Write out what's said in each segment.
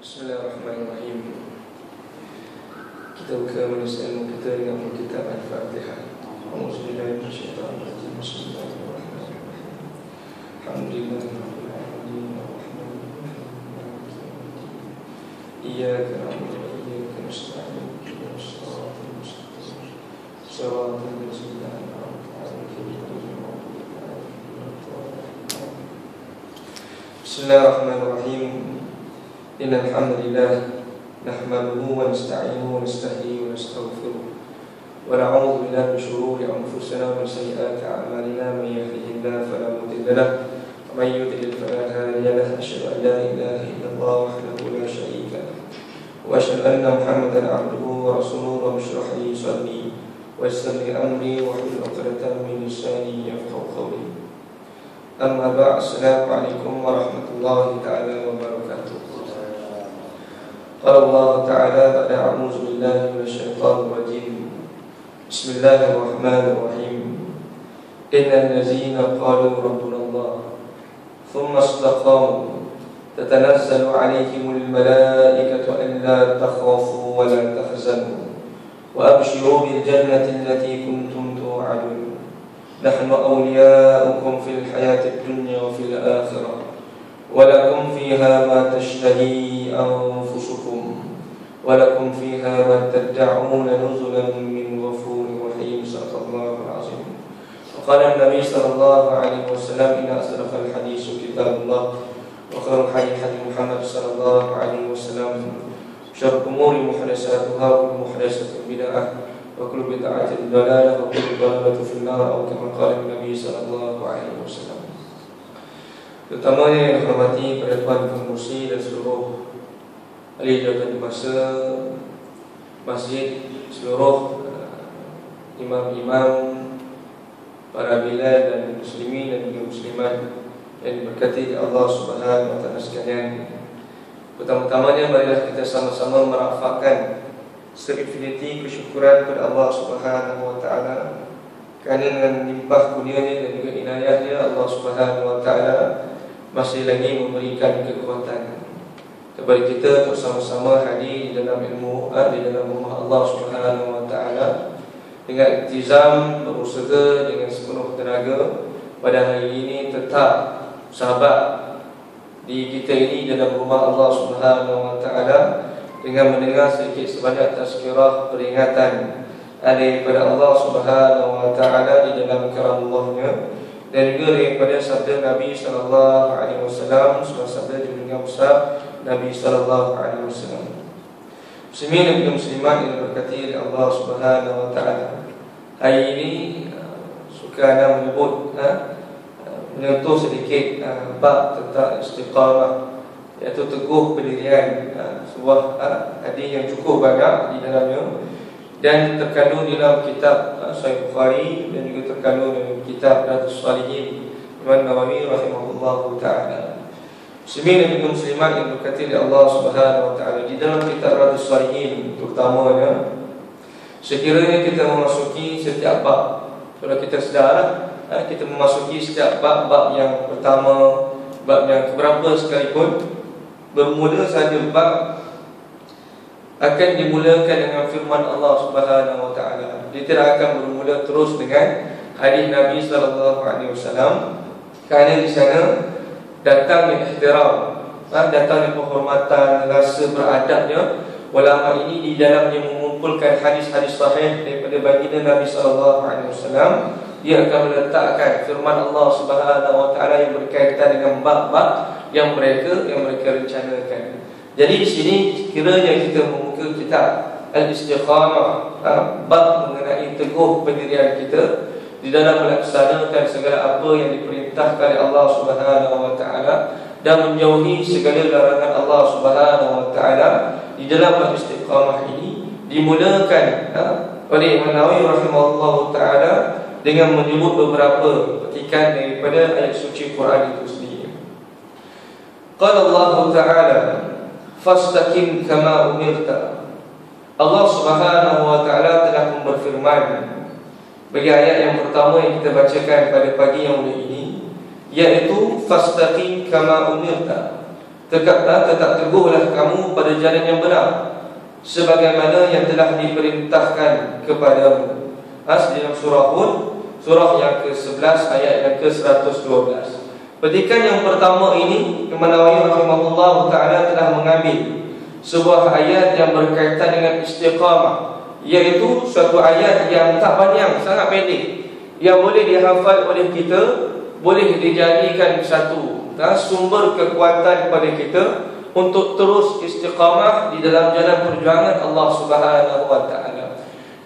Bismillahirrahmanirrahim. Kita buka majelis ilmu kita dengan kitab Al-Fatihah. A'udzubillahi minasyaitonir rajim. Bismillahirrahmanirrahim. Alhamdulillahirabbil alamin. Iyyaka na'budu wa iyyaka nasta'in. Ihdinas siratal mustaqim. Siratal ladzina an'amta 'alaihim ghairil maghdubi 'alaihim waladdallin. Bismillahirrahmanirrahim. Innal hamdalillah nahmaduhu wa nasta'inuhu wa nastahdihi wa nastaghfiruh wa na'udzu billahi min shururi anfusina wa min sayyiati a'malina man yahdihillahu fala mudilla lahu wa man yudlil fala hadiya lahu asyhadu an la ilaha illallah wahdahu la syarika lahu wa asyhadu anna Muhammadan 'abduhu wa rasuluhu wa mushrah li sadri wa yassir li amri wa hlul 'uqdatam min lisani yafqahu qawli. Amma ba'd. Assalamu alaikum warahmatullahi ta'ala wabarakatuh. Qala Allah Ta'ala ba'da a'udzu billahi minasyaitonir rajim. Bismillahirrahmanirrahim. Innal ladzina qalu rabbuna Allah thumma istaqamu tatanazzalu 'alaihimul malaa'ikatu alla takhafu wa la tahzanu wa abshiru bil jannati allati kuntum tu'adun. Nahnu awliya'ukum fil hayatid dunya wa fil akhirah wa lakum fiha ma tashtahi anfusukum wa lakum fiha ma tad'un nuzulan min ghafurir rahim. Shallallahul azim. Qala an-nabi sallallahu alaihi wasallam inna asdaqal hadits kitabullah wa khairul hadits Muhammad sallallahu alaihi wasallam. Syarrul umuri muhdatsatuha wa kullu muhdatsatin bid'ah wa kullu bid'atin dalalah wa kullu dalalatin fin nar atau kama qala an-nabi sallallahu alaihi wasallam. Terutamanya yang dihormati pada Tuan Pengurusi dan seluruh ahli jawatan di masa masjid, seluruh imam-imam, para bilal dan muslimin dan juga muslimat yang diberkati Allah Subhanahu wa taala sekalian. Pertama-tamanya marilah kita sama-sama merafakkan seinfinity kesyukuran kepada Allah Subhanahu wa taala kerana dengan limpah kurnianya dan juga inayahnya Allah Subhanahu wa taala masih lagi memberikan kekuatan kepada kita untuk sama-sama hadir di dalam ilmu, di dalam rumah Allah Subhanahu wa taala dengan iltizam, berusaha dengan sepenuh tenaga pada hari ini tetap sahabat di kita ini dalam rumah Allah Subhanahu wa taala dengan mendengar sedikit sebanyak tazkirah peringatan daripada Allah Subhanahu wa taala di dalam kalam-Allahnya dan juga daripada sabda Nabi sallallahu alaihi wasallam, sabda junjungan besar Nabi sallallahu alaihi wasallam. Muslimin dan muslimat yang diberkati oleh Allah Subhanahu wa taala. Hari ini suka anda menyebut menyentuh sedikit bab tentang istiqamah, iaitu teguh pendirian, sebuah hadis yang cukup banyak di dalamnya dan terkandung di dalam kitab Sahih Bukhari dan juga terkandung dalam kitab Riyadhus Shalihin Imam Nawawi rahimahullahu taala. Muslimin dan muslimat yang berkati oleh Allah Subhanahu wa taala, di dalam kitab Riyadhus Shalihin terutamanya, sekiranya kita memasuki setiap bab, kalau kita sedar kita memasuki setiap bab yang pertama, bab yang keberapa sekalipun, bermula saja bab akan dimulakan dengan firman Allah Subhanahu wa taala. Dia tidak akan bermula terus dengan hadis Nabi sallallahu alaihi wasallam, kerana di sana datang ihtiram, datang penghormatan, rasa beradabnya ulama ini di dalamnya mengumpulkan hadis-hadis sahih daripada baginda Nabi sallallahu alaihi wasallam. Dia akan meletakkan firman Allah Subhanahu wa taala yang berkaitan dengan bab-bab yang mereka rencanakan. Jadi di sini kiranya kita membuka kitab Al-Istiqamah, bab mengenai teguh pendirian kita di dalam melaksanakan segala apa yang diperintahkan oleh Allah Subhanahu wa taala dan menjauhi segala larangan Allah Subhanahu wa taala. Di dalam Al-Istiqamah ini dimulakan oleh Imam Nawawi rahimahullahu taala dengan menyebut beberapa petikan daripada ayat suci Quran itu sendiri. Qala Allah taala fastaqim kama umirta. Allah Subhanahu wa taala telah berfirman bagi ayat yang pertama yang kita bacakan pada pagi yang mulia ini, yaitu fastaqim kama umirta. tetap teguhlah kamu pada jalan yang benar, sebagaimana yang telah diperintahkan kepadamu. Dalam surah Hud, surah yang ke-11 ayat yang ke-112. Petikan yang pertama ini, Imam Nawawi rahimahullah ta'ala telah mengambil sebuah ayat yang berkaitan dengan istiqamah, iaitu suatu ayat yang tak panjang, sangat pendek, yang boleh dihafal oleh kita, boleh dijadikan satu sumber kekuatan kepada kita untuk terus istiqamah di dalam jalan perjuangan Allah Subhanahu wa ta'ala.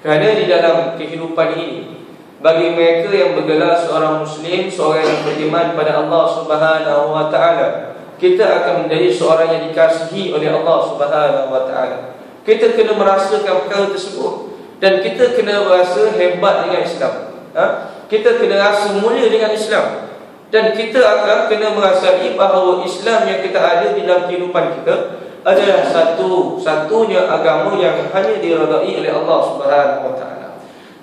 Kerana di dalam kehidupan ini, bagi mereka yang bergelar seorang Muslim, seorang yang beriman pada Allah Subhanahu wa ta'ala, kita akan menjadi seorang yang dikasihi oleh Allah Subhanahu wa ta'ala. Kita kena merasakan perkara tersebut, dan kita kena rasa hebat dengan Islam. Kita kena rasa mulia dengan Islam, dan kita akan kena merasai bahawa Islam yang kita ada di dalam kehidupan kita adalah satu-satunya agama yang hanya diredai oleh Allah Subhanahu wa ta'ala.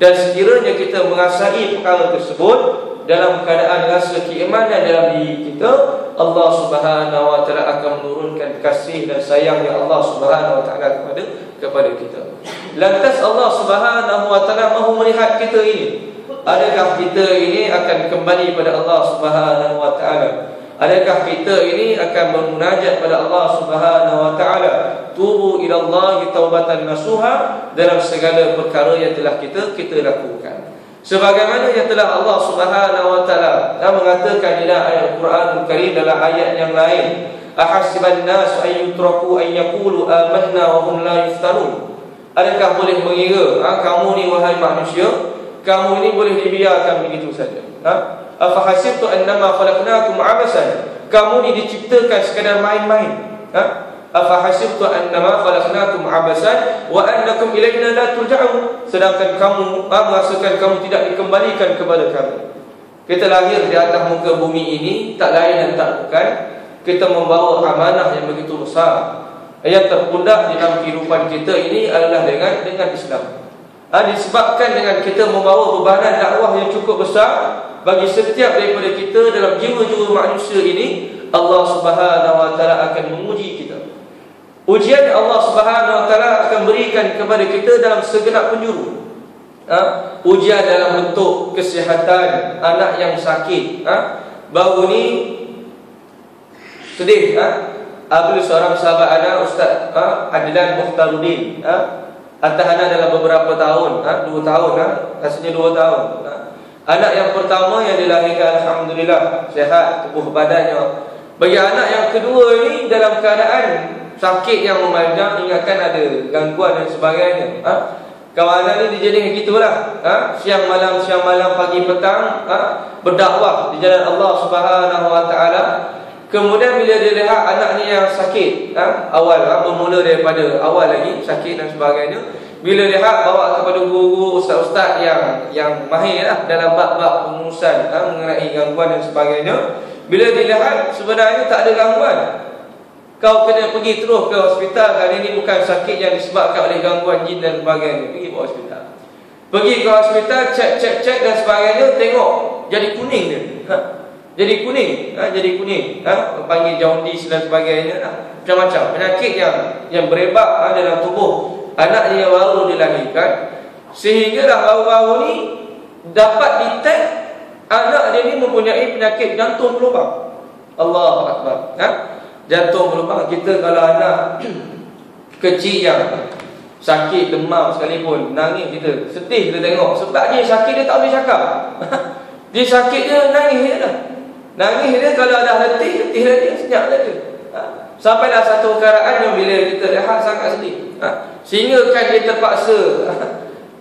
Dan sekiranya kita merasai perkara tersebut dalam keadaan rasa keimanan dalam diri kita, Allah Subhanahu wa ta'ala akan menurunkan kasih dan sayangnya Allah Subhanahu wa ta'ala kepada kita. Lantas Allah Subhanahu wa ta'ala mahu melihat kita ini. Adakah kita ini akan kembali pada Allah Subhanahu wa ta'ala? Adakah kita ini akan bermunajat pada Allah Subhanahu wa ta'ala? Tubu ila Allah taubatan nasuha dalam segala perkara yang telah kita lakukan. Sebagaimana yang telah Allah Subhanahu wa ta'ala mengatakan dalam ayat Al-Quranul Karim, dalam ayat yang lain, ahasiban nas an yutraku an yaqulu amanna wa hum la yuftanun. Adakah boleh mengira kamu ni wahai manusia, kamu ini boleh dibiarkan begitu saja? Afa hasibtu annama khalaqnakum abasan, kamu ini diciptakan sekadar main-main? Afa hasibtu annama khalaqnakum abasan wa annakum ilaina la turja'un, sedangkan kamu merasakan kamu tidak dikembalikan kepada kami. Kita lahir di atas muka bumi ini tak lain dan tak bukan kita membawa amanah yang begitu besar. Yang terpundak di dalam kehidupan kita ini adalah dengan Islam. Disebabkan dengan kita membawa bebanan dakwah yang cukup besar bagi setiap daripada kita dalam jiwa-jiwa manusia ini, Allah Subhanahu wa ta'ala akan menguji kita. Ujian Allah Subhanahu wa ta'ala akan berikan kepada kita dalam segenap penjuru. Ujian dalam bentuk kesihatan, anak yang sakit. Baru ni sedih, apabila seorang sahabat anak, Ustaz Adlan Mukhtaruddin, atas anak dalam beberapa tahun, 2 tahun, rasanya 2 tahun. Anak yang pertama yang dilahirkan, alhamdulillah, sihat tubuh badannya. Bagi anak yang kedua ini dalam keadaan sakit yang memanjang, ingatkan ada gangguan dan sebagainya. Kawan anak ni dijadikan gitulah, siang malam, pagi petang, berdakwah di jalan Allah Subhanahu wa ta'ala. Kemudian bila dia lihat anak ni yang sakit, awal bermula daripada awal lagi sakit dan sebagainya, bila lihat bawa kepada guru-guru, ustaz-ustaz yang mahir dalam bab-bab pengurusan mengenai gangguan dan sebagainya, bila dilihat sebenarnya tak ada gangguan, kau kena pergi terus ke hospital, kerana ini bukan sakit yang disebabkan oleh gangguan jin dan sebagainya. Pergi ke hospital, pergi ke hospital, cek dan sebagainya, tengok jadi kuning dia. Jadi kuning, panggil jaundice dan sebagainya, macam-macam penyakit yang berebak dalam tubuh anak dia baru dilahirkan. Sehinggalah baru-baru ni dapat detect anak dia ni mempunyai penyakit jantung berlubang. Allahu Akbar. Jantung berlubang. Kita kalau anak kecil yang sakit, demam sekalipun, nangis, kita sedih kita tengok. Sebab dia sakit, dia tak boleh cakap. Dia sakit, dia nangis je dah. Nangis dia, kalau dah letih dia, senyap dia. Sampailah satu perkaraan yang bila kita lihat sangat sedih. Sehingga kan dia terpaksa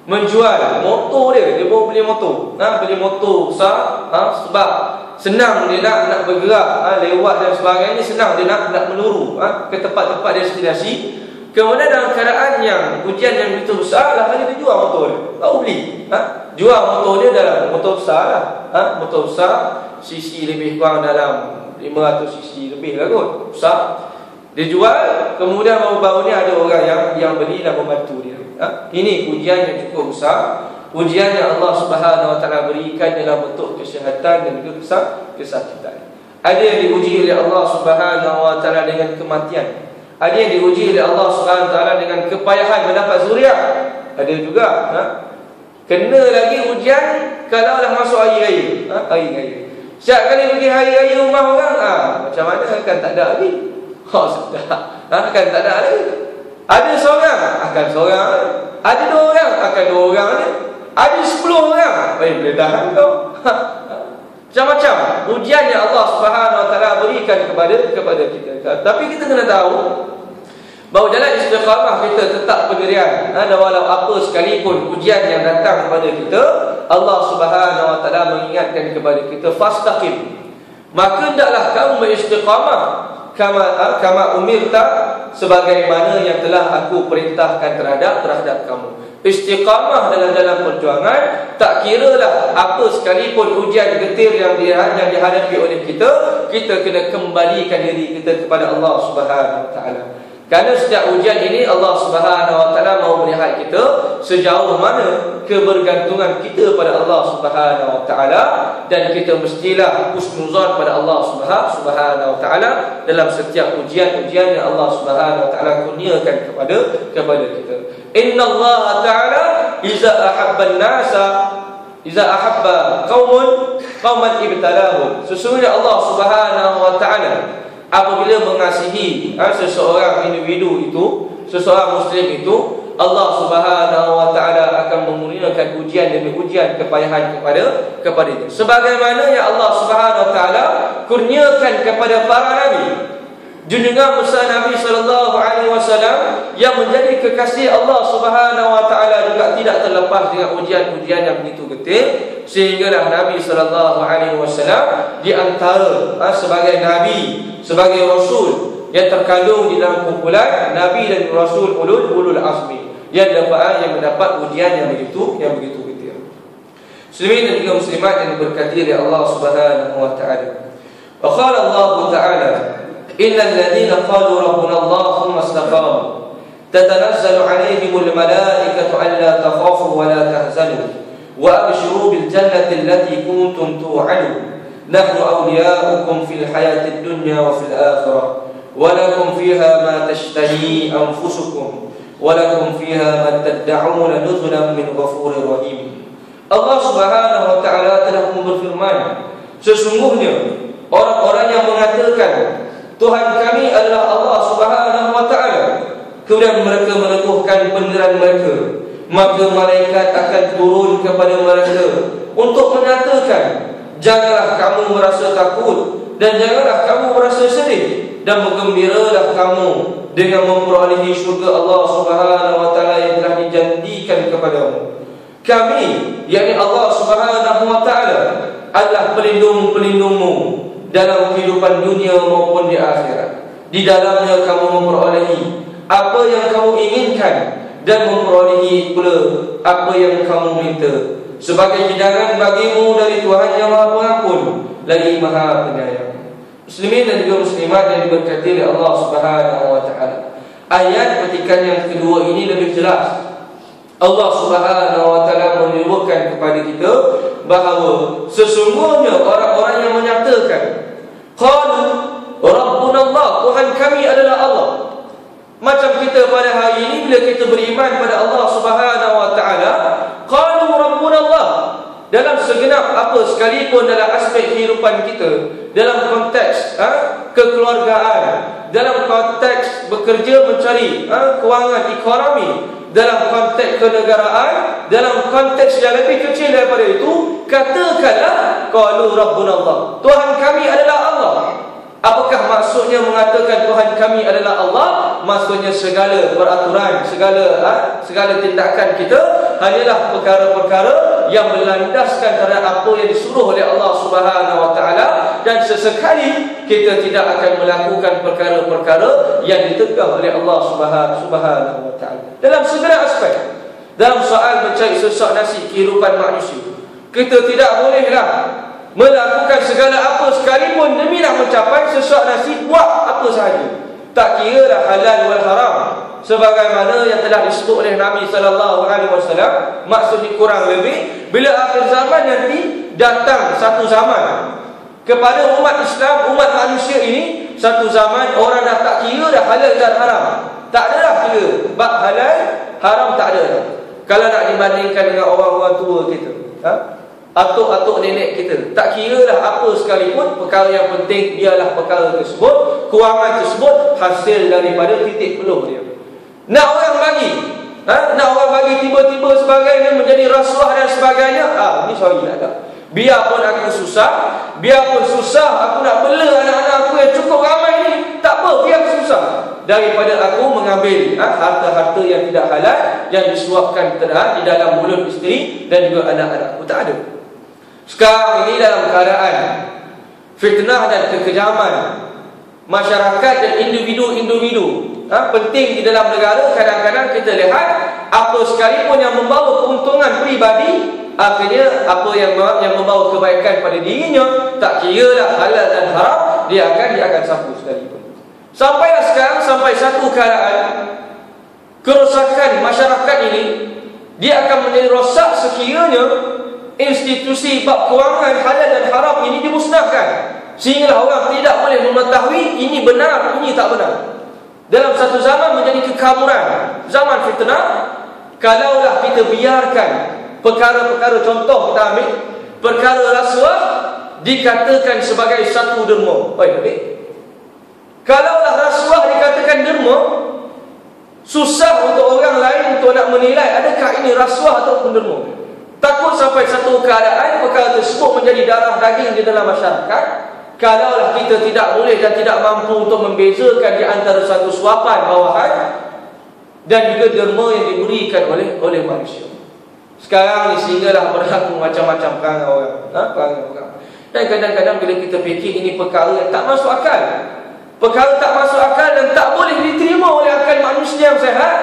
menjual motor dia. Dia baru beli motor, beli motor besar, sebab senang dia nak bergerak, lewat dan sebagainya, senang dia nak meluru ke tempat-tempat destinasi. Kemudian dalam keadaan yang hujan yang begitu besar, lah dia jual motor dia. Baru beli, jual motor dia dalam motor besar lah, motor besar, cc lebih kurang dalam 500 cc lebih lah kot, besar. Dia jual, kemudian baru-baru ni ada orang yang beli dan membantu dia. Ini ujian yang cukup besar, ujian yang Allah Subhanahu wa ta'ala berikan dalam bentuk kesihatan dan juga kesakitan. Ada yang diuji oleh Allah Subhanahu wa taala dengan kematian. Ada yang diuji oleh Allah Subhanahu wa taala dengan kepayahan mendapat zuriat. Ada juga kena lagi ujian kalau dah masuk hari raya. Hari raya. Setiap kali pergi hari raya rumah orang, macam mana kan tak ada lagi. Sudah. Kan tak ada lagi. Ada seorang akan seorang. Ada 2 orang akan 2 orang ni. Ada 10 orang. Boleh tahan kau. Macam-macam ujian yang Allah Subhanahu wa taala berikan kepada kita. Tapi kita kena tahu bahawa jalan istiqamah kita tetap pendirian. Walau apa sekalipun ujian yang datang kepada kita, Allah Subhanahu wa taala mengingatkan kepada kita, fastaqim. Maka hendaklah kamu beristiqamah kama umirta, sebagaimana yang telah aku perintahkan terhadap kamu. Istiqamah dalam jalan perjuangan, tak kiralah apa sekalipun ujian getir yang dihadapi oleh kita kena kembalikan diri kita kepada Allah Subhanahu wa taala. Kerana setiap ujian ini Allah Subhanahu wa taala mau melihat kita sejauh mana kebergantungan kita pada Allah Subhanahu wa taala, dan kita mestilah husnuzan pada Allah Subhanahu wa taala dalam setiap ujian-ujian yang Allah Subhanahu wa taala kurniakan kepada kita. Inna Allah taala iza ahabba qauman ibtalahum. Sesungguhnya Allah Subhanahu wa taala apabila mengasihi seseorang individu itu, seseorang muslim itu, Allah Subhanahu wa taala akan memurniakan ujian demi ujian kepayahan kepadanya. Sebagaimana yang Allah Subhanahu wa taala kurniakan kepada para nabi. Junjungan besar Nabi sallallahu alaihi wasallam yang menjadi kekasih Allah Subhanahu wa taala juga tidak terlepas dengan ujian-ujian yang begitu getir, sehinggalah Nabi sallallahu alaihi wasallam di antara sebagai nabi, sebagai rasul yang terkandung di dalam kumpulan nabi dan rasul ulul azmi yang mendapat ujian yang begitu getir. Muslimin dan juga muslimat yang diberkati oleh Allah Subhanahu wa taala. Wa qala Allah taala, innal ladzina qalu rabbuna Allah thumma istaqamu tatanazzalu 'alaihimul malaikatu alla takhafu wa la tahzanu wa abshiru bil jannati allati kuntum tu'adun nahnu awliya'ukum fil hayatid dunya wa fil akhirah wa lakum fiha ma tashtahi anfusukum wa lakum fiha ma tad'una nuzulan min ghafurir rahim. Allah Subhanahu wa taala telah berfirman, sesungguhnya orang-orang yang mengatakan Tuhan kami adalah Allah Subhanahu wa taala, kemudian mereka meneguhkan pendirian mereka, maka malaikat akan turun kepada mereka untuk menyatakan, janganlah kamu merasa takut dan janganlah kamu merasa sedih, dan bergembiralah kamu dengan memperolehi syurga Allah Subhanahu wa taala yang telah dijanjikan kepadamu. Kami, yakni Allah Subhanahu wa taala, adalah pelindung-pelindungmu dalam kehidupan dunia maupun di akhirat. Di dalamnya kamu memperolehi apa yang kamu inginkan dan memperolehi pula apa yang kamu minta, sebagai hidangan bagimu dari Tuhan yang Maha Pengampun lagi Maha Penyayang. Muslimin dan juga muslimat yang diberkati oleh Allah Subhanahu wa taala, ayat petikan yang kedua ini lebih jelas. Allah Subhanahu wa taala menyebutkan kepada kita bahawa sesungguhnya orang-orang yang menyatakan qalu rabbuna Allah, Tuhan kami adalah Allah. Macam kita pada hari ini bila kita beriman pada Allah Subhanahu wa taala, qalu rabbuna Allah, dalam segenap apa sekalipun dalam aspek kehidupan kita, dalam konteks kekeluargaan, dalam konteks bekerja mencari kewangan ekonomi, dalam konteks kenegaraan, dalam konteks yang lebih kecil daripada itu, katakanlah qalu rabbuna Allah, Tuhan kami adalah Allah. Apakah maksudnya mengatakan Tuhan kami adalah Allah? Maksudnya segala peraturan, segala tindakan kita hanyalah perkara-perkara yang berlandaskan terhadap apa yang disuruh oleh Allah Subhanahu wa taala, dan sesekali kita tidak akan melakukan perkara-perkara yang ditegah oleh Allah Subhanahu wa taala. Dalam segala aspek, dalam soal mencari sesak nasi kehidupan manusia, kita tidak bolehlah melakukan segala apa sekalipun demi nak mencapai sesak nasi, buat apa sahaja, tak kira dah halal wal haram, sebagaimana yang telah disebut oleh Nabi sallallahu alaihi wasallam. Maksudnya kurang lebih bila akhir zaman nanti datang satu zaman kepada umat Islam, umat manusia ini. Satu zaman orang dah tak kira dah halal dan haram. Tak ada dah kira bab halal, haram tak ada dah. Kalau nak dibandingkan dengan orang-orang tua kita, atuk-atuk nenek kita, tak kira dah apa sekalipun, perkara yang penting biarlah perkara tersebut, kewangan tersebut hasil daripada titik peluh dia. Nak orang bagi, nak orang bagi tiba-tiba sebagainya menjadi rasuah dan sebagainya, ni sorry tak ada. Biarpun aku susah, biarpun susah aku nak bela anak-anak aku yang cukup ramai ni, tak apa, biar susah, daripada aku mengambil harta-harta yang tidak halal yang disuapkan di dalam mulut isteri dan juga anak-anakku. Tak ada. Sekarang ini dalam keadaan fitnah dan kekejaman masyarakat dan individu-individu penting di dalam negara, kadang-kadang kita lihat apa sekalipun yang membawa keuntungan peribadi, akhirnya apa yang membawa kebaikan pada dirinya, tak kira lah halal dan haram, dia akan sapu sekalipun. Sampailah sekarang, sampai satu keadaan kerosakan masyarakat ini, dia akan menjadi rosak sekiranya institusi bab kewangan halal dan haram ini dimusnahkan, sehinggalah orang tidak boleh mengetahui ini benar, ini tak benar. Dalam satu zaman menjadi kekamuran, zaman fitnah. Kalaulah kita biarkan perkara-perkara, contoh kita ambil perkara rasuah dikatakan sebagai satu derma. Kalaulah rasuah dikatakan derma, susah untuk orang lain untuk nak menilai adakah ini rasuah ataupun derma. Takut sampai satu keadaan perkara tersebut menjadi darah daging di dalam masyarakat. Kalaulah kita tidak boleh dan tidak mampu untuk membezakan di antara satu suapan bawahan dan juga derma yang diberikan oleh manusia. Sekarang ni sehinggalah berlaku macam-macam perangai orang. Dan kadang-kadang bila kita fikir ini perkara yang tak masuk akal, perkara tak masuk akal dan tak boleh diterima oleh akal manusia yang sehat,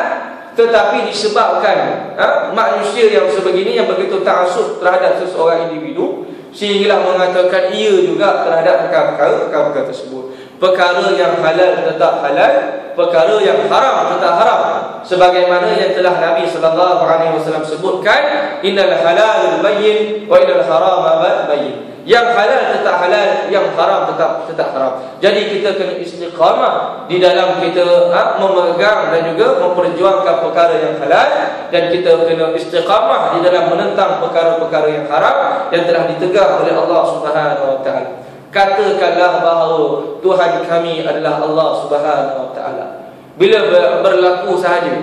tetapi disebabkan manusia yang sebegini, yang begitu ta'assub terhadap seseorang individu, sehinggalah mengatakan ia juga terhadap perkara-perkara tersebut. Perkara yang halal tetap halal, perkara yang haram tetap haram. Sebagaimana yang telah Nabi SAW sebutkan, innal halal bayyin wa innal haram bayyin. Yang halal tetap halal, yang haram tetap haram. Jadi kita kena istiqamah di dalam kita memegang dan juga memperjuangkan perkara yang halal, dan kita kena istiqamah di dalam menentang perkara-perkara yang haram yang telah ditegah oleh Allah Subhanahu wa taala. Katakanlah bahawa Tuhan kami adalah Allah Subhanahu wa taala. Bila berlaku sahaja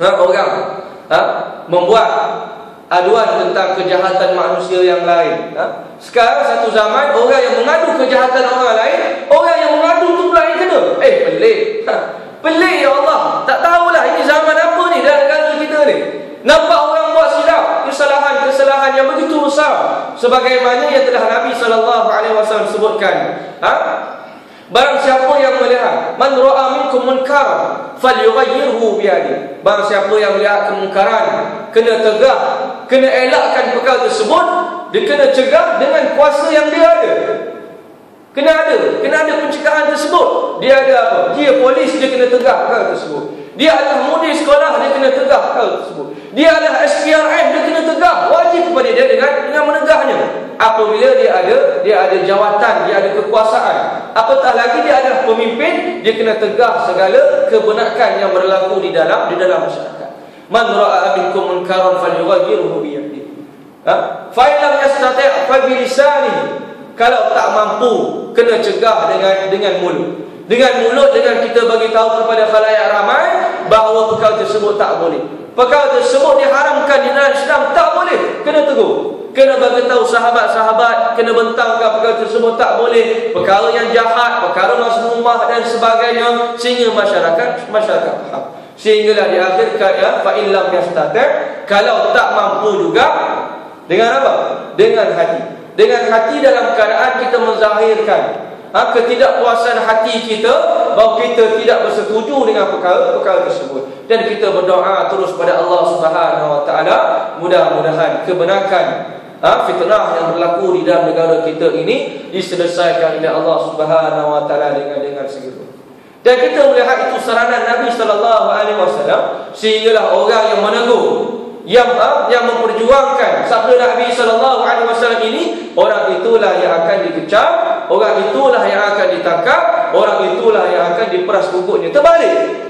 orang membuat aduan tentang kejahatan manusia yang lain, sekarang satu zaman orang yang mengadu kejahatan orang lain, orang yang mengadu tu pula yang kena. Pelik. Pelik ya Allah. Tak tahulah ini zaman apa ni dalam negara kita ni. Nampak orang buat silap, kesalahan yang begitu besar, sebagaimana yang telah Nabi SAW sebutkan. Barang siapa yang melihat, man ra'a minkum munkaran falyughayyirhu biyadihi. Barang siapa yang melihat kemungkaran, kena tegah, kena elakkan perkara tersebut, dia kena cegah dengan kuasa yang dia ada. Kena ada pencegahan tersebut. Dia ada apa? Dia polis, dia kena tegah perkara tersebut. Dia adalah mudir sekolah, dia kena tegah perkara tersebut. Dia adalah SPRM, dia kena tegah. Wajib kepada dia dengan menegahnya. Apabila dia ada jawatan, dia ada kekuasaan, apatah lagi dia adalah pemimpin, dia kena tegah segala kebenaran yang berlaku di dalam masyarakat. Man ra'a minkum munkaran falyughayyirhu bi yadihi. Fa in lam yastati' fa bi lisanihi. Kalau tak mampu, kena cegah dengan mulut. Dengan mulut, dengan kita bagi tahu kepada khalayak ramai bahawa perkara tersebut tak boleh. Perkara tersebut diharamkan di dalam Islam, tak boleh. Kena tegur. Kena bagi tahu sahabat-sahabat, kena bentangkan perkara tersebut tak boleh. Perkara yang jahat, perkara mazmumah dan sebagainya, sehingga masyarakat faham. Sehinggalah di akhir kata fa illam yastati', kalau tak mampu juga, dengan apa? Dengan hati. Dengan hati dalam keadaan kita menzahirkan ketidakpuasan hati kita bahawa kita tidak bersetuju dengan perkara tersebut, dan kita berdoa terus pada Allah Subhanahu wa taala, mudah-mudahan kebenaran fitnah yang berlaku di dalam negara kita ini diselesaikan oleh Allah Subhanahu wa taala dengan segera. Dan kita melihat itu saranan Nabi sallallahu alaihi wasallam, sehinggalah orang yang menegur yang memperjuangkan sabda Nabi sallallahu alaihi wasallam ini, orang itulah yang akan dikecam, orang itulah yang akan ditangkap, orang itulah yang akan diperas kukuhnya. Terbalik.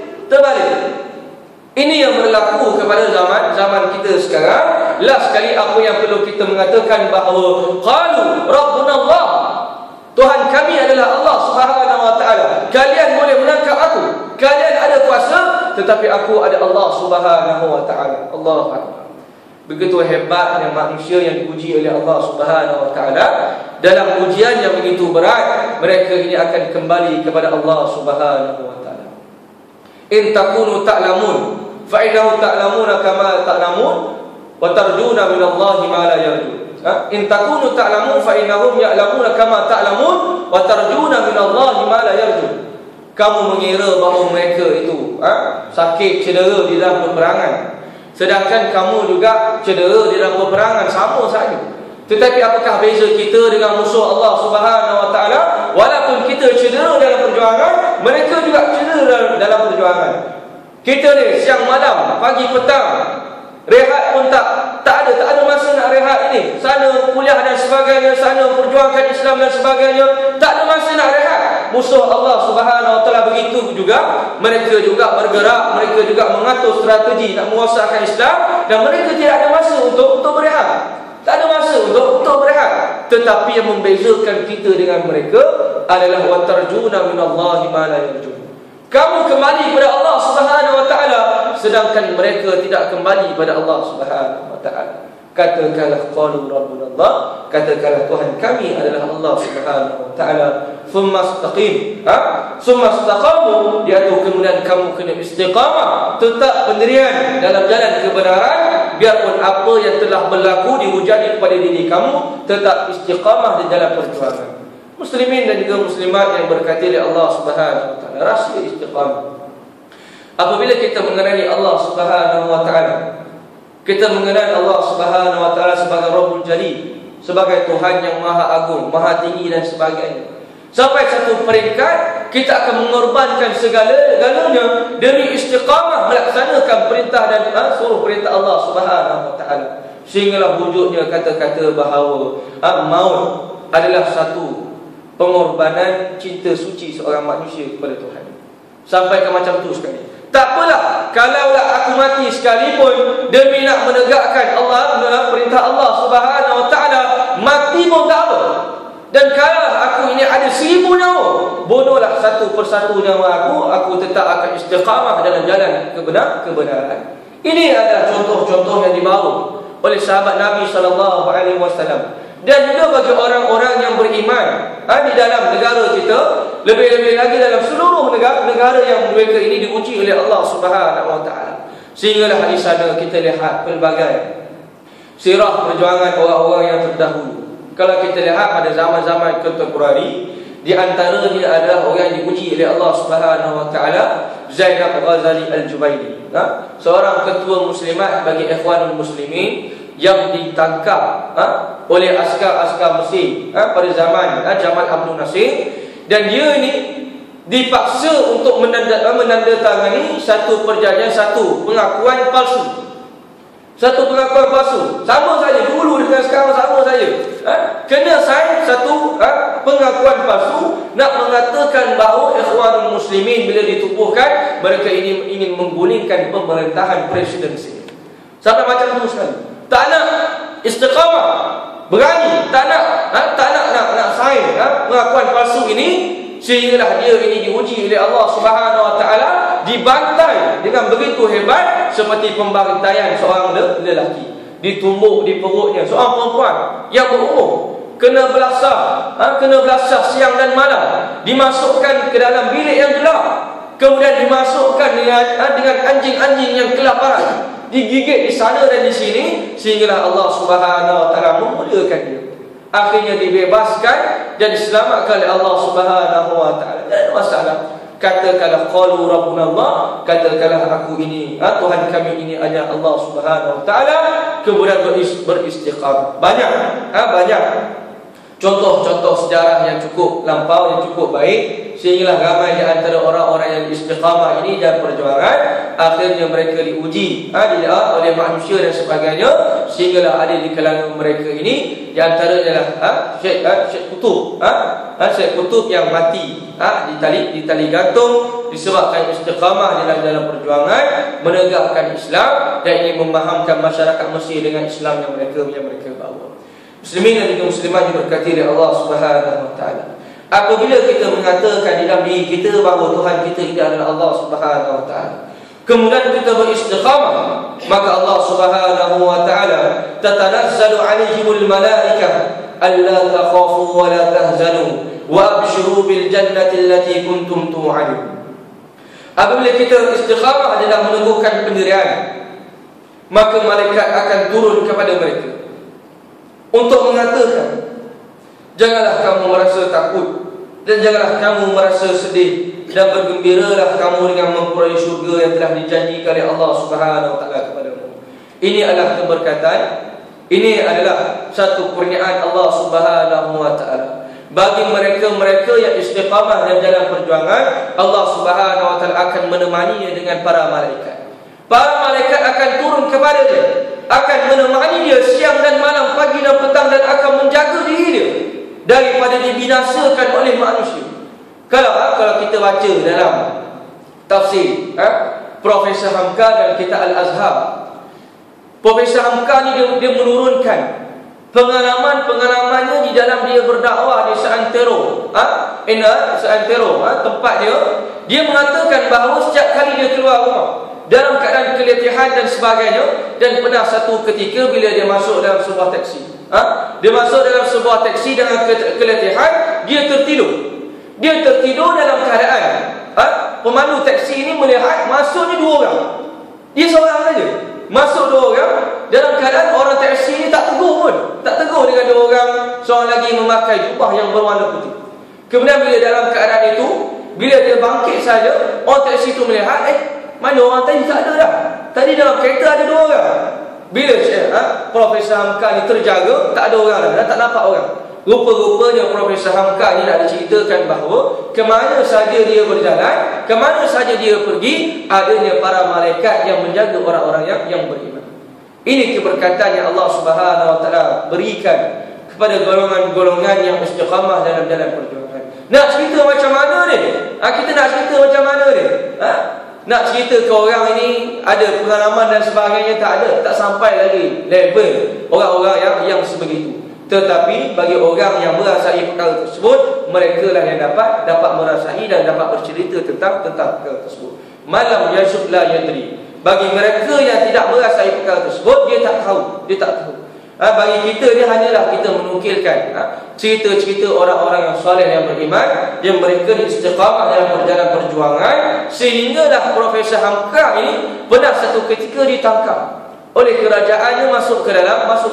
Ini yang berlaku kepada zaman kita sekarang. Last sekali apa yang perlu kita mengatakan bahawa qalu rabbuna Allah, Tuhan kami adalah Allah Subhanahu wa taala. Kalian boleh menangkap aku, kalian ada kuasa, tetapi aku ada Allah Subhanahu wa taala. Allahu akbar. Begitu hebatnya manusia yang diuji oleh Allah Subhanahu wa taala. Dalam ujian yang begitu berat, mereka ini akan kembali kepada Allah Subhanahu wa taala. In takunu ta'lamun fa innahu ta'lamuna kama ta'lamun wa tarjuna min Allah ma la yarjun. In takunu ta'lamun fa innahum ya'lamuna kama ta'lamun wa tarjuna min Allah ma la yarjun. Kamu mengira bahawa mereka itu sakit, cedera di dalam peperangan, sedangkan kamu juga cedera di dalam peperangan, sama saja. Tetapi apakah beza kita dengan musuh Allah Subhanahu wa taala? Walaupun kita cedera dalam perjuangan, mereka juga cedera dalam perjuangan. Kita ni siang malam, pagi petang, rehat pun tak ada masa nak rehat ini. Sana kuliah dan sebagainya, sana perjuangkan Islam dan sebagainya, tak ada masa nak rehat. Musuh Allah Subhanahu wa taala begitu juga, mereka juga bergerak, mereka juga mengatur strategi nak menguasai Islam, dan mereka tidak ada masa untuk berehat. Tak ada masa untuk berehat. Tetapi yang membezakan kita dengan mereka adalah wa tarjuna minallahi ma la yarjun. Kamu kembali kepada Allah Subhanahu wa taala, sedangkan mereka tidak kembali kepada Allah Subhanahu wa taala. Katakanlah qalu rabbuna Allah, katakanlah Tuhan kami adalah Allah Subhanahu wa taala. Thumma istaqim, thumma istaqamu, iaitu kemudian kamu kena istiqamah, tetap pendirian dalam jalan kebenaran. Biarpun apa yang telah berlaku dihujani kepada diri kamu, tetap istiqamah di dalam perjuangan. Muslimin dan juga muslimat yang berkati oleh Allah Subhanahu wa taala, rahsia istiqamah. Apabila kita mengenali Allah Subhanahu wa taala, kita mengenal Allah Subhanahu wa taala sebagai Rabbul Jalil, sebagai Tuhan yang Maha Agung, Maha Tinggi dan sebagainya. Sampai satu peringkat kita akan mengorbankan segala-galanya demi istiqamah melaksanakan perintah dan suruh perintah Allah Subhanahu wa taala. Sehinggalah wujudnya kata-kata bahawa maut adalah satu pengorbanan cinta suci seorang manusia kepada Tuhan. Sampai ke macam tu sekali. Tak apalah, kalaulah aku mati sekalipun demi nak menegakkan perintah Allah Subhanahu wa taala, mati pun tak apa. Dan kalau aku ini ada 1000 nyawa, bunuhlah satu persatu nyawa aku tetap akan istiqamah dalam jalan kebenaran. Ini adalah contoh-contoh yang dibawa oleh sahabat Nabi sallallahu alaihi wasallam. Dan juga bagi orang-orang yang beriman di dalam negara kita, lebih-lebih lagi dalam seluruh negara yang mereka ini diuji oleh Allah Subhanahu wa taala. Sehinggalah di sana kita lihat pelbagai sirah perjuangan orang-orang yang terdahulu. Kalau kita lihat pada zaman-zaman kontemporari, di antaranya adalah orang yang diuji oleh Allah Subhanahu wa taala, Zainab Ghazali Al-Jubaili, seorang ketua muslimat bagi Ikhwanul Muslimin yang ditangkap oleh askar-askar Mesir pada zaman Jamal Abdul Nasir. Dan dia ini dipaksa untuk menandatangani satu perjanjian, satu pengakuan palsu. Satu pengakuan palsu, sama saja dulu dengan sekarang, sama saja. Kena sign satu pengakuan palsu, nak mengatakan bahawa Ikhwanul Muslimin bila ditubuhkan, mereka ini ingin menggulingkan pemerintahan presidensi. Sampai macam tu sekali. Tak nak istiqamah, berani, tak nak sign pengakuan palsu ini. Sehinggalah dia ini diuji oleh Allah Subhanahu wa taala, dibantai dengan begitu hebat seperti pembantaian seorang lelaki. Ditumbuk di perutnya seorang perempuan yang berumur, kena belasah siang dan malam, dimasukkan ke dalam bilik yang gelap, kemudian dimasukkan dengan anjing-anjing yang kelaparan, digigit di sana dan di sini, sehinggalah Allah Subhanahu wa taala memuliakan dia. Akhirnya dibebaskan dan diselamatkan oleh Allah Subhanahu wa taala. Tak ada masalah. Katakanlah qalu rabbuna Allah, katakanlah aku ini, Tuhan kami ini adalah Allah Subhanahu wa taala, kemudian beristiqamah. Banyak contoh-contoh sejarah yang cukup lampau, yang cukup baik. sehinggalah ramai di antara orang-orang yang istiqamah ini dan perjuangan akhirnya mereka diuji oleh manusia dan sebagainya, sehinggalah ada di kalangan mereka ini di antaranya Syekh Qutb, Syekh Qutb yang mati di tali gantung disebabkan istiqamah dalam perjuangan menegakkan Islam dan ingin memahamkan masyarakat Mesir dengan Islam yang mereka bawa. Muslimin dan juga muslimat diberkati oleh Allah Subhanahu wa taala. Apabila kita mengatakan di dalam diri kita bahawa Tuhan kita ini adalah Allah Subhanahu wa taala, kemudian kita beristiqamah, maka Allah Subhanahu wa taala tatanazzalu alaihimul malaikah alla takhafu wa la tahzanu wa abshiru bil jannati allati kuntum tu'adun. Apabila kita istiqamah dalam meneguhkan pendirian, maka malaikat akan turun kepada mereka untuk mengatakan, janganlah kamu merasa takut dan janganlah kamu merasa sedih, dan bergembiralah kamu dengan memperoleh syurga yang telah dijanjikan oleh Allah Subhanahu wa taala kepadamu. Ini adalah keberkatan, ini adalah satu kurniaan Allah Subhanahu wa taala bagi mereka-mereka yang istiqamah dan dalam perjuangan. Allah Subhanahu wa taala akan menemaninya dengan para malaikat. Para malaikat akan turun kepada dia, akan menemani dia siang dan malam, pagi dan petang, dan akan menjaga diri dia daripada dibinasakan oleh manusia. Kalau kita baca dalam tafsir Profesor Hamka dan kitab Al-Azhar, Profesor Hamka ni dia menurunkan pengalaman-pengalamannya di dalam dia berdakwah di Seantero, tempat dia mengatakan bahawa setiap kali dia keluar rumah dalam keadaan keletihan dan sebagainya, dan pernah satu ketika bila dia masuk dalam sebuah taksi, dia masuk dalam sebuah taksi dengan keletihan, dia tertidur dalam keadaan pemandu taksi ini melihat masuknya 2 orang, dia seorang saja masuk 2 orang dalam keadaan orang taksi ini tak tegur dengan 2 orang, seorang lagi memakai jubah yang berwarna putih. Kemudian bila dalam keadaan itu, bila dia bangkit saja, orang taksi itu melihat, mana orang tadi tak ada dah. Tadi dalam kereta ada 2 orang. Bila Profesor Hamka ni terjaga, tak ada orang dah, tak nampak orang. Rupa-rupanya Profesor Hamka ni nak diceritakan bahawa kemana saja dia berjalan, kemana saja dia pergi, adanya para malaikat yang menjaga orang-orang yang beriman. Ini keberkatan yang Allah Subhanahu wa taala berikan kepada golongan-golongan yang istiqamah dalam perjuangan. Nak cerita macam mana ni? Kita nak cerita macam mana ni? Nak cerita ke orang ini ada pengalaman dan sebagainya, tak ada, tak sampai lagi level orang-orang yang sebegitu. Tetapi bagi orang yang merasai perkara tersebut, mereka lah yang dapat merasai dan dapat bercerita tentang perkara tersebut. Malam yasub la yadri. Bagi mereka yang tidak merasai perkara tersebut, dia tak tahu. Bagi kita, dia hanyalah kita menukilkan cerita-cerita orang-orang yang soleh yang beriman, yang mereka istiqamah dalam perjalanan perjuangan, sehinggalah Profesor Hamka ini pernah satu ketika ditangkap oleh kerajaannya, masuk ke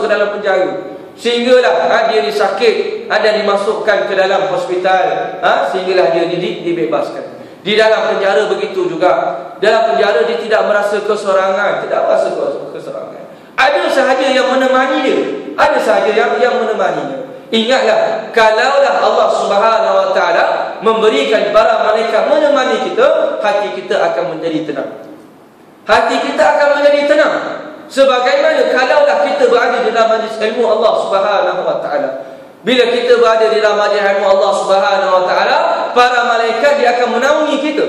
dalam penjara, sehinggalah dia disakit dan dimasukkan ke dalam hospital, sehinggalah dia dibebaskan. Di dalam penjara begitu juga. Dalam penjara dia tidak merasa kesorangan, ada sahaja yang menemani dia, ada sahaja yang menemaninya. Ingatlah, kalaulah Allah Subhanahu wa taala memberikan para malaikat menemani kita, hati kita akan menjadi tenang. Sebagaimana kalaulah kita berada di dalam majlis ilmu Allah Subhanahu wa taala. Bila kita berada di dalam majlis ilmu Allah Subhanahu wa taala, para malaikat dia akan menaungi kita.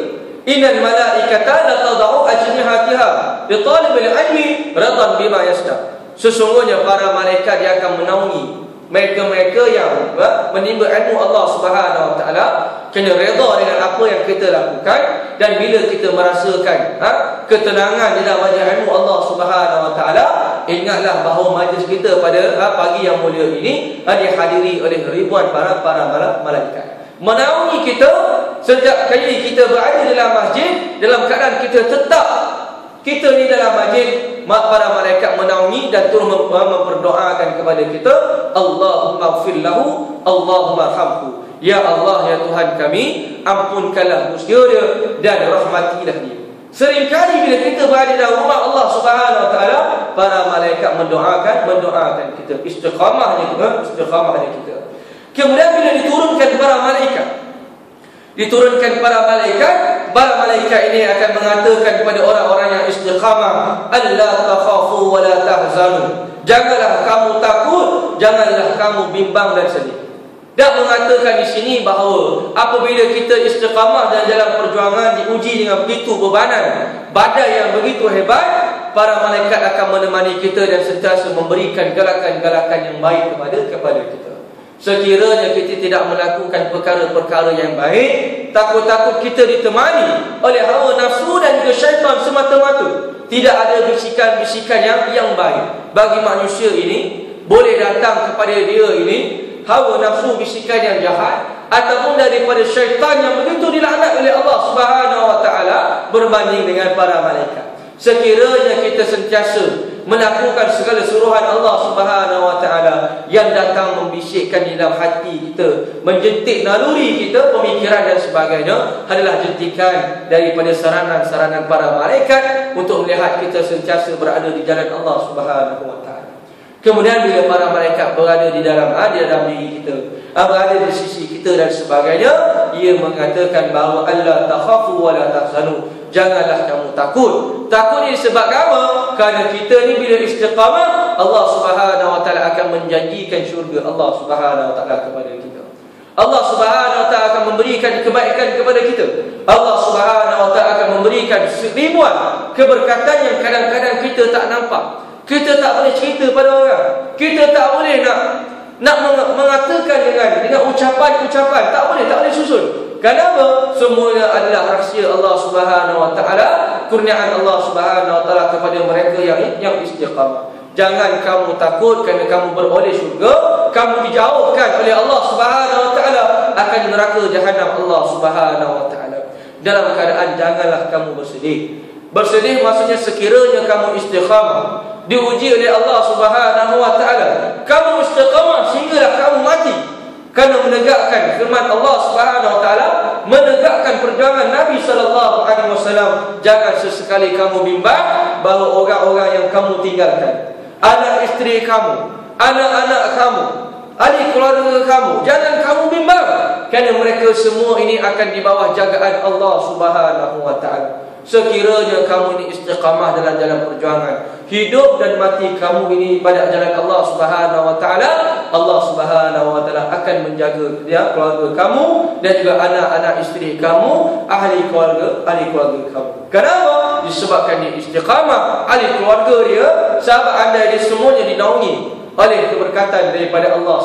Innal malaikata la tad'u ajnihatiha li talibil ilmi radan bima yasda. Sesungguhnya para malaikat dia akan menaungi mereka-mereka yang menimba ilmu Allah Subhanahu wa taala, kena redha dengan apa yang kita lakukan. Dan bila kita merasakan ketenangan di dalam majlis ilmu Allah Subhanahu wa taala, ingatlah bahawa majlis kita pada pagi yang mulia ini dihadiri oleh ribuan para malaikat menaungi kita. Sejak kali kita berada dalam masjid, dalam keadaan kita tetap kita ni dalam masjid, para malaikat menaungi dan terus memperdoakan kepada kita, Allahumma ighfir lahu, Allahumma hamhu. Ya Allah, ya Tuhan kami, ampunkanlah dosa dia dan rahmatilah dia. Seringkali bila kita berada dalam rumah Allah Subhanahu wa taala, para malaikat mendoakan kita, istiqamahnya kita. Kemudian bila diturunkan para malaikat, diturunkan para malaikat ini akan mengatakan kepada orang-orang yang istiqamah, alla takhafu wa la tahzanu, janganlah kamu takut, janganlah kamu bimbang dan sedih. Dan mengatakan di sini bahawa apabila kita istiqamah dan jalan perjuangan diuji dengan begitu bebanan, badai yang begitu hebat, para malaikat akan menemani kita dan sentiasa memberikan galakan-galakan yang baik kepada kita. Sekiranya kita tidak melakukan perkara-perkara yang baik, takut-takut kita ditemani oleh hawa nafsu dan juga syaitan semata-mata. Tidak ada bisikan-bisikan yang baik bagi manusia ini. Boleh datang kepada dia ini hawa nafsu, bisikan yang jahat, ataupun daripada syaitan yang begitu dilaknat oleh Allah Subhanahu wa taala berbanding dengan para malaikat. Sekiranya kita sentiasa melakukan segala suruhan Allah Subhanahu wa taala yang datang membisikkan di dalam hati kita, menjentik naluri kita, pemikiran dan sebagainya, adalah jentikan daripada saranan-saranan para malaikat untuk melihat kita sentiasa berada di jalan Allah Subhanahu wa taala. Kemudian bila para malaikat berada di dalam diri kita, berada di sisi kita dan sebagainya, ia mengatakan bahawa alla takhafu wa la tahzanu, janganlah kamu takut. Takut ini sebab apa? Kerana kita ni bila istiqamah, Allah Subhanahu wa taala akan menjanjikan syurga Allah Subhanahu wa taala kepada kita. Allah Subhanahu wa taala akan memberikan kebaikan kepada kita. Allah Subhanahu wa taala akan memberikan ribuan keberkatan yang kadang-kadang kita tak nampak. Kita tak boleh cerita pada orang. Kita tak boleh nak mengatakan dengan ucapan-ucapan. Tak boleh susun. Kenapa? Semuanya adalah rahsia Allah Subhanahu wa taala, kurniaan Allah Subhanahu wa taala kepada mereka yang istiqamah. Jangan kamu takut kerana kamu beroleh syurga, kamu dijauhkan oleh Allah Subhanahu wa taala akan neraka jahanam Allah Subhanahu wa taala. Dalam keadaan janganlah kamu bersedih. Bersedih maksudnya sekiranya kamu istiqamah, diuji oleh Allah Subhanahu wa taala, kamu istiqamah sehinggalah kamu mati kerana menegakkan firman Allah Subhanahu wa taala, menegakkan perjuangan Nabi sallallahu alaihi wasallam. Jangan sesekali kamu bimbang bahawa orang-orang yang kamu tinggalkan, anak isteri kamu, anak-anak kamu, ahli keluarga kamu, jangan kamu bimbang kerana mereka semua ini akan di bawah jagaan Allah Subhanahu wa taala. Sekiranya kamu ini istiqamah dalam jalan perjuangan, hidup dan mati kamu ini pada jalan Allah Subhanahu wa taala, Allah Subhanahu wa taala akan menjaga keluarga kamu dan juga anak-anak isteri kamu, ahli keluarga kamu. Kenapa? Disebabkan dia istiqamah, ahli keluarga dia, sahabat anda dia semuanya dinaungi oleh keberkatan daripada Allah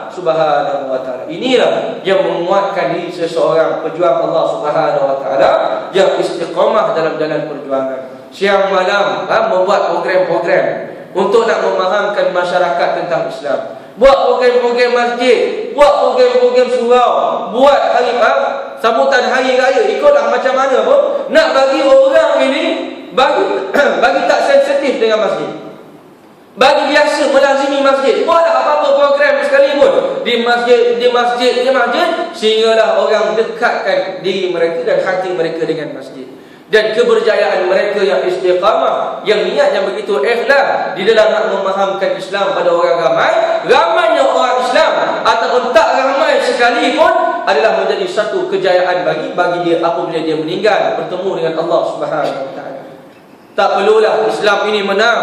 Subhanahu wa taala. Inilah yang menguatkan diri seseorang pejuang Allah Subhanahu wa taala yang istiqamah dalam jalan perjuangan. Siang malam membuat program-program untuk nak memahamkan masyarakat tentang Islam. Buat program-program masjid, buat program-program surau, buat hari sambutan hari raya, ikutlah macam mana pun nak bagi orang ini bagi tak sensitif dengan masjid. Bagi biasa melazimi masjid, buatlah apa-apa program sekalipun di masjid sehinggalah orang dekatkan diri mereka dan hati mereka dengan masjid. Dan keberjayaan mereka yang istiqamah, yang niat yang begitu ikhlas di dalam nak memahamkan Islam pada orang ramainya orang Islam ataupun tak ramai sekalipun, adalah menjadi satu kejayaan bagi dia apabila dia meninggal bertemu dengan Allah Subhanahu wa taala. Tak perlulah Islam ini menang,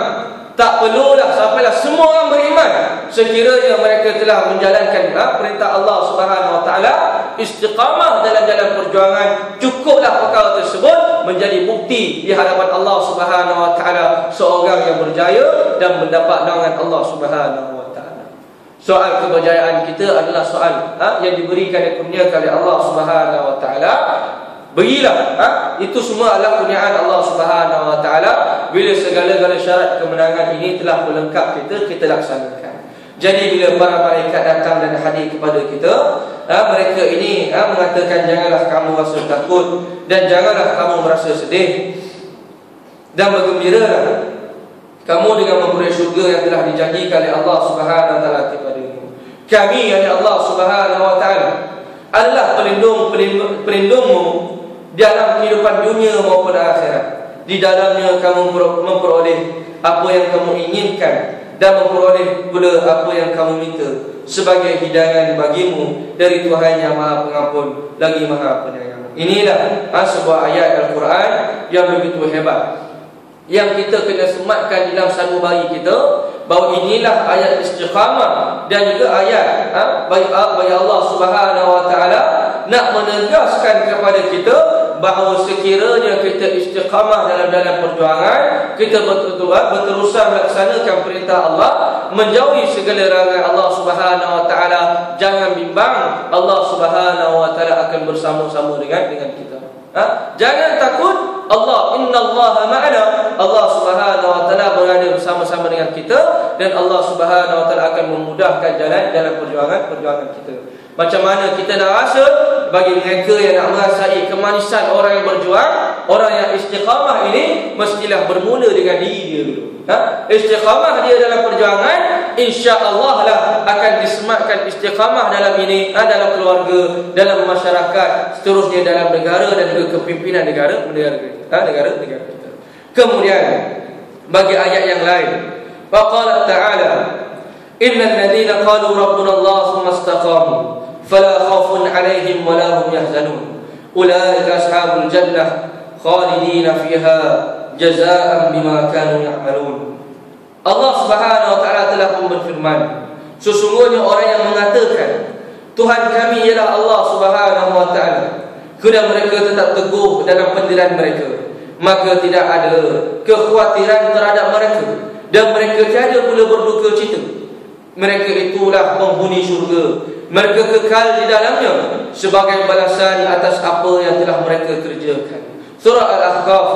tak perlulah sampailah semua orang beriman. Sekiranya mereka telah menjalankan perintah Allah Subhanahu wa taala, istiqamah dalam jalan perjuangan, cukuplah perkara tersebut menjadi bukti di hadapan Allah Subhanahu wa taala seorang yang berjaya dan mendapat naungan Allah Subhanahu wa taala. Soal keberjayaan kita adalah soal yang diberikan dan kurniakan oleh Allah Subhanahu wa taala. Berilah, itu semua adalah kurniaan Allah Subhanahu wa taala. Bila segala-gala syarat kemenangan ini telah melengkap kita laksanakan. Jadi bila para malaikat datang dan hadir kepada kita, mereka ini mengatakan janganlah kamu rasa takut dan janganlah kamu merasa sedih, dan bergembiralah kamu dengan memperoleh syurga yang telah dijanjikan oleh Allah Subhanahu wa taala kepadamu. Kami, yakni Allah Subhanahu wa taala, adalah pelindungmu dalam kehidupan dunia maupun akhirat. Di dalamnya kamu memperoleh apa yang kamu inginkan dan memperoleh pula apa yang kamu minta sebagai hidangan bagimu dari Tuhan yang Maha Pengampun lagi Maha Penyayang. Inilah sebuah ayat Al-Quran yang begitu hebat, yang kita kena sematkan di dalam sanubari kita, bahawa inilah ayat istiqamah dan juga ayat bagi Allah Subhanahu Wa Taala nak menegaskan kepada kita bahawa sekiranya kita istiqamah dalam perjuangan, kita berterusan melaksanakan perintah Allah, menjauhi segala larangan Allah Subhanahu Wa Taala, jangan bimbang, Allah Subhanahu Wa Taala akan bersama-sama dengan kita. Jangan takut, Allah, innallaha ma'ana, Allah Subhanahu Wa Taala berada bersama-sama dengan kita, dan Allah Subhanahu Wa Taala akan memudahkan jalan dalam perjuangan kita. Macam mana kita nak rasa, bagi mereka yang nak merasai kemanisan orang yang berjuang, orang yang istiqamah ini mestilah bermula dengan diri dia dulu. Istiqamah dia dalam perjuangan, insya-Allah lah akan disematkan istiqamah dalam ini, dalam keluarga, dalam masyarakat, seterusnya dalam negara dan juga kepimpinan negara kita. Kemudian bagi ayat yang lain, faqala ta'ala, innal ladzina qalu rabbuna Allah tsumma istaqamu fala khaufun 'alaihim wa la hum yahzanun ulaika ashabul jannah khalidina fiha jazaa'an bima kanu ya'malun. Allah Subhanahu Wa Taala telah berfirman, sesungguhnya orang yang mengatakan Tuhan kami ialah Allah Subhanahu Wa Taala, kerana mereka tetap teguh dalam pendirian mereka, maka tidak ada kekhawatiran terhadap mereka, dan mereka tiada pula berduka cita. Mereka itulah penghuni syurga, mereka kekal di dalamnya sebagai balasan atas apa yang telah mereka kerjakan. Surah Al-Ahqaf,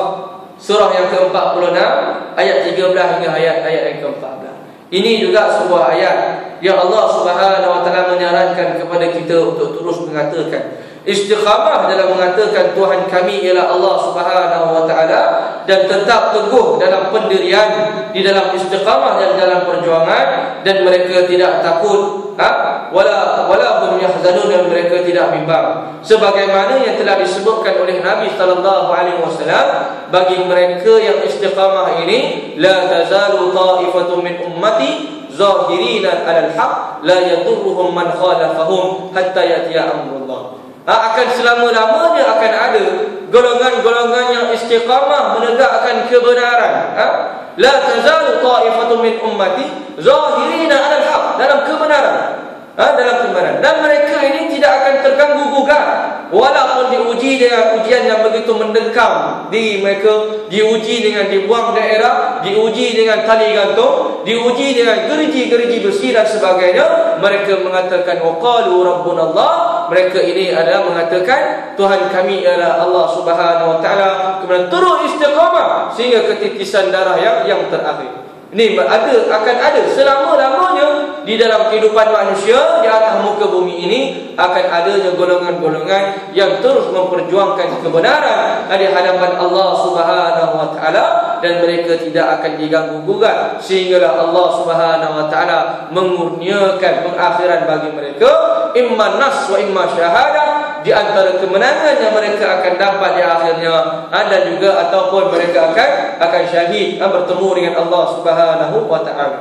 surah yang ke-46, ayat 13 hingga ayat yang ke-14. Ini juga sebuah ayat yang Allah Subhanahu Wa Taala menyarankan kepada kita untuk terus mengatakan istiqamah dalam mengatakan Tuhan kami ialah Allah Subhanahu Wa Taala, dan tetap teguh dalam pendirian di dalam istiqamah dan dalam perjuangan, dan mereka tidak takut wala hum yahzanun, dan mereka tidak bimbang, sebagaimana yang telah disebutkan oleh Nabi sallallahu alaihi wasallam, bagi mereka yang istiqamah ini, la tazalu ta'ifatun min ummati zahirina 'alal haqq la yadurruhum man khalafahum hatta yatiya amrullah. Akan selama-lamanya akan ada golongan-golongan yang istiqamah menegakkan kebenaran. La tazalu ta'ifatun min ummati zahirina 'alal haqq, dalam kebenaran, dan mereka ini tidak akan terganggu gugat walaupun diuji dengan ujian yang begitu mendekam diri mereka, diuji dengan dibuang daerah, diuji dengan tali gantung, diuji dengan gerigi-gerigi besi dan sebagainya. Mereka mengatakan waqalu rabbuna Allah, mereka ini adalah mengatakan Tuhan kami ialah Allah Subhanahu Wa Taala, kemudian terus istiqamah sehingga ketitisan darah yang terakhir. Ini akan ada selama-lamanya di dalam kehidupan manusia di atas muka bumi ini, akan adanya golongan-golongan yang terus memperjuangkan kebenaran di hadapan Allah Subhanahu Wa Taala, dan mereka tidak akan diganggu gugat sehinggalah Allah Subhanahu Wa Taala mengurniakan pengakhiran bagi mereka, imma nas wa imma syahadah, di antara kemenangan yang mereka akan dapat di akhirnya, dan juga ataupun mereka akan syahid bertemu dengan Allah Subhanahu Wa Taala.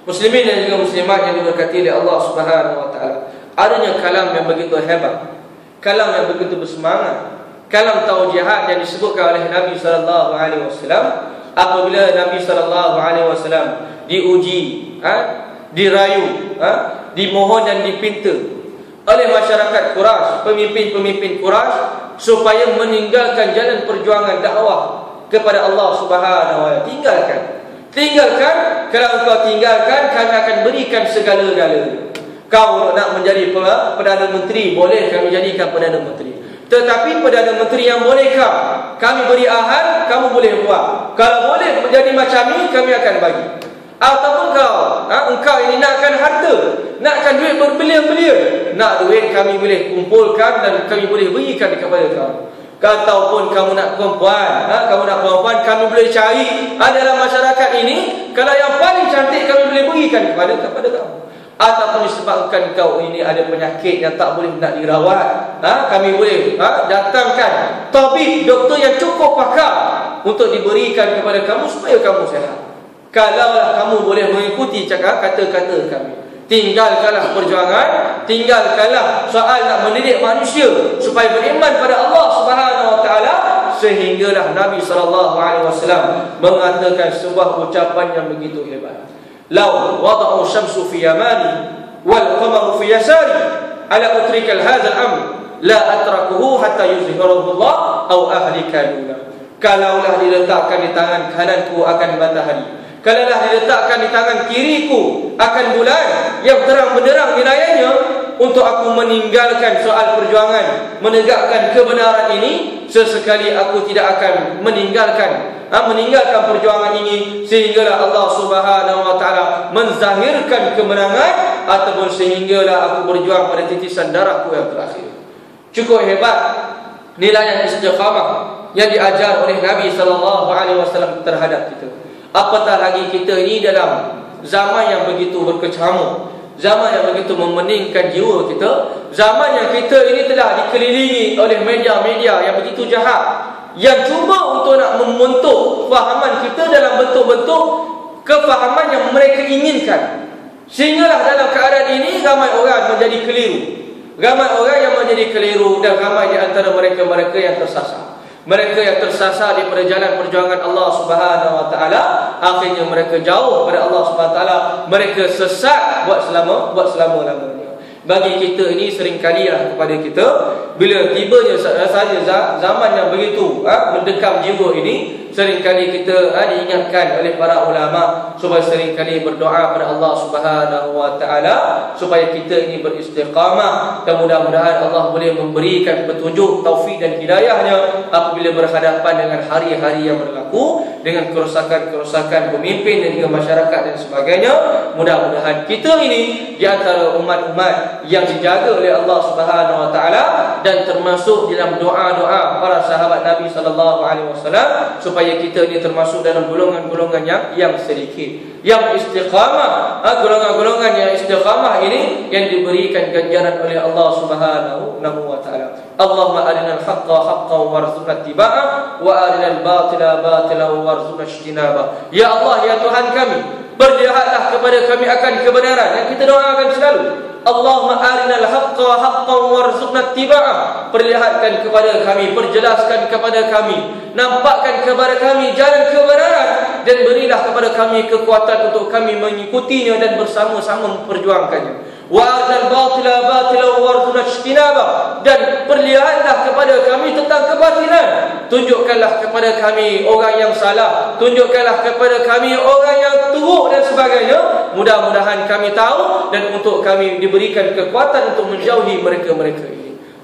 Muslimin dan juga muslimat yang diberkati oleh Allah Subhanahu Wa Taala, adanya kalam yang begitu hebat, kalam yang begitu bersemangat, kalam taujihat yang disebutkan oleh Nabi sallallahu alaihi wasallam apabila Nabi sallallahu alaihi wasallam diuji, dirayu, dimohon dan dipinta oleh masyarakat Quraisy, pemimpin-pemimpin Quraisy, supaya meninggalkan jalan perjuangan dakwah kepada Allah Subhanahu Wa Taala. Tinggalkan, kalau engkau tinggalkan, kami akan berikan segala-galanya. Kau nak menjadi Perdana Menteri, boleh kami jadikan Perdana Menteri. Tetapi Perdana Menteri yang bolehkah kami beri ahad, kamu boleh buat. Kalau boleh menjadi macam ni, kami akan bagi. Ataupun engkau ini nakkan harta, nakkan duit berbilion-bilion, nak duit kami boleh kumpulkan dan kami boleh berikan kepada kamu. Ataupun kamu nak perempuan, kami boleh cari dalam masyarakat ini, kalau yang paling cantik kami boleh berikan kepada kamu. Ataupun disebabkan kau ini ada penyakit yang tak boleh nak dirawat, kami boleh datangkan tabib, doktor yang cukup pakar untuk diberikan kepada kamu supaya kamu sihat. Kalaulah kamu boleh mengikuti kata-kata kami, tinggalkanlah perjuangan, tinggalkanlah soal nak mendidik manusia supaya beriman pada Allah Subhanahu wa taala, sehinggalah Nabi SAW mengatakan sebuah ucapan yang begitu hebat. Law wada'u syamsu fi yamani wal qamaru fi yasari ala utrikal hadzal amr la atrakuhu hatta yuzhirahu Allah aw ahlika duna. Kalaulah diletakkan di tangan kananku akan matahari, kalaulah diletakkan di tangan kiriku akan bulan yang terang benderang wilayahnya, untuk aku meninggalkan soal perjuangan menegakkan kebenaran ini, sesekali aku tidak akan meninggalkan perjuangan ini sehinggalah Allah Subhanahu wa taala menzahirkan kemenangan, ataupun sehinggalah aku berjuang pada titisan darahku yang terakhir. Cukup hebat nilai istiqamah yang diajar oleh Nabi SAW terhadap kita. Apatah lagi kita ini dalam zaman yang begitu berkecamuk, zaman yang begitu memeningkan jiwa kita, zaman yang kita ini telah dikelilingi oleh media-media yang begitu jahat, yang cuba untuk nak membentuk fahaman kita dalam bentuk-bentuk kefahaman yang mereka inginkan. Sehinggalah dalam keadaan ini ramai orang menjadi keliru, ramai orang yang menjadi keliru, dan ramai di antara mereka yang tersasar. Mereka yang tersasar di jalan perjuangan Allah Subhanahu wa taala, akhirnya mereka jauh pada Allah Subhanahu wa taala, mereka sesat buat selama-lamanya. Bagi kita ini seringkali kepada kita, bila tibanya saja zaman yang begitu mendekam jiwa ini, seringkali kita diingatkan oleh para ulama supaya seringkali berdoa pada Allah Subhanahu wa taala supaya kita ini beristiqamah, dan mudah-mudahan Allah boleh memberikan petunjuk, taufik dan hidayahnya apabila berhadapan dengan hari-hari yang berlaku, dengan kerosakan-kerosakan pemimpin dan juga masyarakat dan sebagainya. Mudah-mudahan kita ini di antara umat-umat yang dijaga oleh Allah Subhanahu wa taala, dan termasuk dalam doa-doa para sahabat Nabi sallallahu alaihi wasallam, supaya kita ini termasuk dalam golongan-golongan yang sedikit, yang istiqamah. Golongan-golongan yang istiqamah ini yang diberikan ganjaran oleh Allah Subhanahu wa taala. Allahumma arinal haqqa haqqan warzuqna ittiba'ah wa arinal batila batilan warzuqna ijtinabah. Ya Allah, ya Tuhan kami, perlihatlah kepada kami akan kebenaran yang kita doakan selalu. Allahumma arinal haqqa haqqan warzuqna ittiba'ah. Perlihatkan kepada kami, perjelaskan kepada kami, nampakkan kepada kami jalan kebenaran, dan berilah kepada kami kekuatan untuk kami mengikutinya dan bersama-sama memperjuangkannya. Wa arinal batila batilan warzuqna ijtinabah. Dan perlihatlah kepada kami tentang kebatilan, tunjukkanlah kepada kami orang yang salah, tunjukkanlah kepada kami orang yang teruk dan sebagainya. Mudah-mudahan kami tahu, dan untuk kami diberikan kekuatan untuk menjauhi mereka-mereka ini.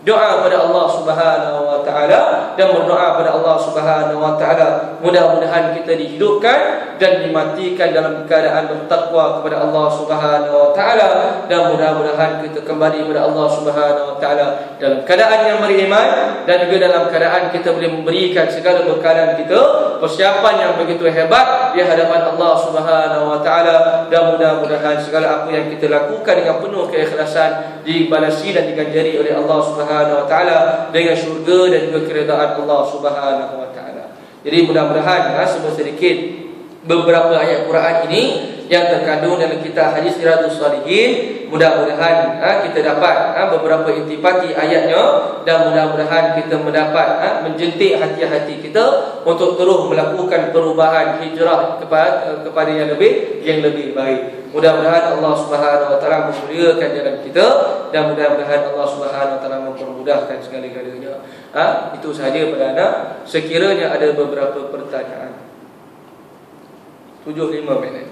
Doa pada Allah Subhanahu wa taala, dan berdoa pada Allah Subhanahu wa taala, mudah-mudahan kita dihidupkan dan dimatikan dalam keadaan bertakwa kepada Allah Subhanahu wa taala, dan mudah-mudahan kita kembali kepada Allah Subhanahu wa taala dalam keadaan yang beriman, dan juga dalam keadaan kita boleh memberikan segala bekalan kita, persiapan yang begitu hebat di hadapan Allah Subhanahu wa taala. Dan mudah-mudahan segala apa yang kita lakukan dengan penuh keikhlasan dibalasi dan diganjari oleh Allah Subhanahu wa taala dengan syurga dan juga keredaan Allah Subhanahu wa taala. Jadi mudah-mudahan sedikit beberapa ayat Quran ini yang terkandung dalam kitab hadis Riyadhus Shalihin, mudah-mudahan kita dapat beberapa intipati ayatnya, dan mudah-mudahan kita mendapat menjentik hati-hati kita untuk terus melakukan perubahan hijrah kepada yang lebih baik. Mudah-mudahan Allah Subhanahu wa taala memuliakan jalan kita, dan mudah-mudahan Allah Subhanahu wa taala mempermudahkan segala-galanya. Itu sahaja pada anak. Sekiranya ada beberapa pertanyaan. 7-5 minit.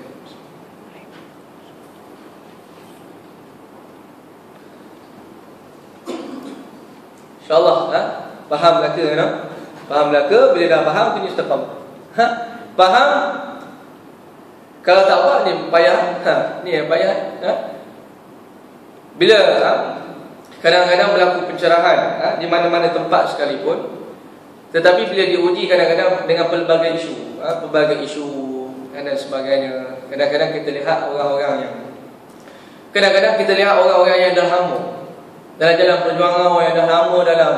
InsyaAllah faham ke Faham ke? Bila dah faham, kena istiqamah. Faham? Kalau tak apa, ni payah. Ni yang payah. Bila kadang-kadang berlaku pencerahan di mana-mana tempat sekalipun, tetapi bila diuji kadang-kadang dengan pelbagai isu dan sebagainya, kadang-kadang kita lihat orang-orang yang dah lama dalam jalan perjuangan, orang yang dah lama dalam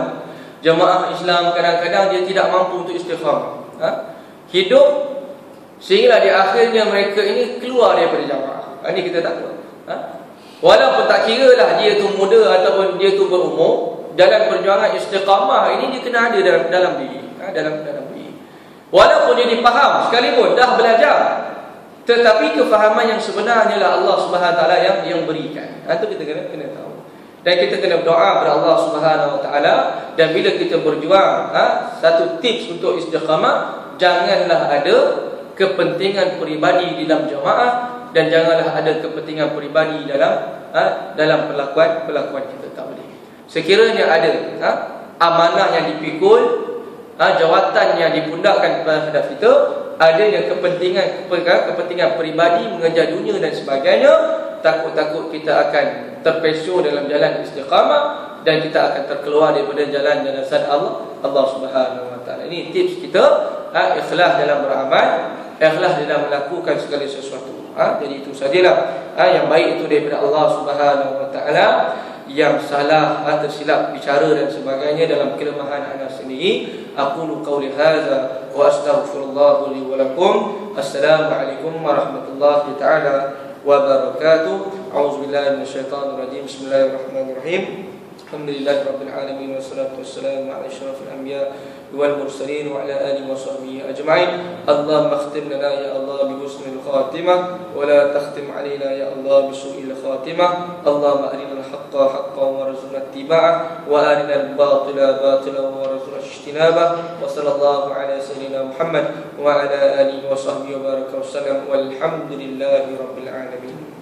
jemaah Islam, kadang-kadang dia tidak mampu untuk istiqamah. Hidup Sehinggalah di akhirnya mereka ini keluar daripada jamaah. Ini kita takut. Walaupun tak kira lah dia tu muda ataupun dia tu berumur, dalam perjuangan istiqamah ini dia kena ada dalam diri, dalam diri. Walaupun dia dipaham sekalipun dah belajar, tetapi kefahaman yang sebenarnya lah Allah Subhanahu Wa Taala yang berikan. Itu kita kena tahu. Dan kita kena berdoa kepada Allah Subhanahu Wa Taala. Dan bila kita berjuang, satu tips untuk istiqamah, janganlah ada kepentingan peribadi di dalam jamaah, dan janganlah ada kepentingan peribadi dalam perlakuan kita. Tak boleh. Sekiranya ada amanah yang dipikul, jawatan yang dipundakkan terhadap kita, adanya kepentingan peribadi mengejar dunia dan sebagainya, takut-takut kita akan terpeso dalam jalan istiqamah dan kita akan terkeluar daripada jalan Allah Subhanahu Wa Taala. Ini tips kita, ikhlas dalam beramal, ikhlas dalam melakukan segala sesuatu. Jadi itu sajalah yang baik itu daripada Allah Subhanahu Wa Taala. Yang salah, tersilap bicara dan sebagainya dalam kelemahan anda sendiri. Aqulu qawli hadza wa astaghfirullah li wa lakum. Assalamualaikum warahmatullahi taala wabarakatuh. A'udzubillahi minasyaitonir rajim. Bismillahirrahmanirrahim. Alhamdulillahirabbil alamin wassalatu wassalamu ala asyrafil anbiya wal mursalin wa ala alihi wa sahbihi ajma'in. Allahumma khtim lana ya Allah bi husnil khatimah wa la takhtim alaina ya Allah bi su'il khatimah. Allahumma arinal haqqa haqqan warzuqna ittiba'ah wa arinal batila batilan warzuqna ijtinabah. Wa sallallahu ala sayyidina Muhammad wa ala alihi wa sahbihi wa baraka wa sallam. Walhamdulillahi rabbil alamin.